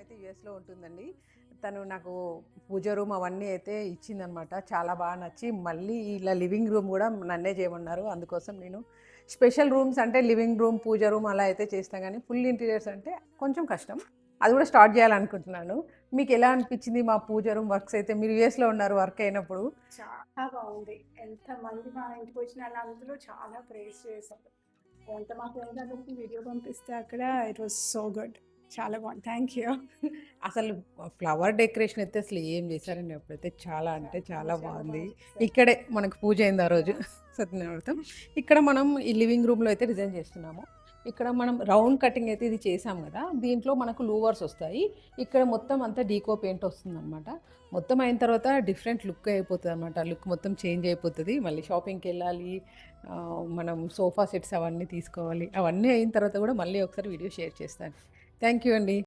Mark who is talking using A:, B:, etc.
A: అయితే యూఎస్లో ఉంటుందండి. తను నాకు పూజ రూమ్ అవన్నీ అయితే ఇచ్చిందనమాట. చాలా బాగా నచ్చి మళ్ళీ ఇలా లివింగ్ రూమ్ కూడా నన్నే చేయమన్నారు. అందుకోసం నేను స్పెషల్ రూమ్స్ అంటే లివింగ్ రూమ్, పూజ రూమ్ అలా అయితే చేస్తాను, కానీ ఫుల్ ఇంటీరియర్స్ అంటే కొంచెం కష్టం. అది కూడా స్టార్ట్ చేయాలనుకుంటున్నాను. మీకు ఎలా అనిపించింది మా పూజ రూమ్ వర్క్స్? అయితే మీరు యూఎస్లో ఉన్నారు వర్క్ అయినప్పుడు.
B: చాలా బాగుంది. ఎంతమంది మా ఇంటికి వచ్చిన వాళ్ళందరూ చాలా ప్రైజ్ చేశారు. ఎంత మా ఫ్రెండ్ అందరికి వీడియో పంపిస్తే అక్కడ ఇట్ వాస్ సో గుడ్. చాలా బాగుంది. Thank you.
A: అసలు ఫ్లవర్ డెకరేషన్ అయితే అసలు ఏం చేశారండి అప్పుడైతే, చాలా అంటే
B: చాలా
A: చాలా
B: చాలా
A: బాగుంది.
B: బాగా చేశారు.
A: ఇక్కడే మనకు పూజ అయింది ఆ రోజు సత్యనారాయణ. ఇక్కడ మనం ఈ లివింగ్ రూమ్లో అయితే డిజైన్ చేస్తున్నాము. ఇక్కడ మనం రౌండ్ కటింగ్ అయితే ఇది చేసాం కదా, దీంట్లో మనకు లూవర్స్ వస్తాయి. ఇక్కడ మొత్తం అంతా డీకో పెయింట్ వస్తుంది అనమాట. మొత్తం అయిన తర్వాత డిఫరెంట్ లుక్ అయిపోతుంది అనమాట. లుక్ మొత్తం చేంజ్ అయిపోతుంది. మళ్ళీ షాపింగ్కి వెళ్ళాలి, మనం సోఫా సెట్స్ అవన్నీ తీసుకోవాలి. అవన్నీ అయిన తర్వాత కూడా మళ్ళీ ఒకసారి వీడియో షేర్ చేస్తాను. థ్యాంక్ యూ అండి.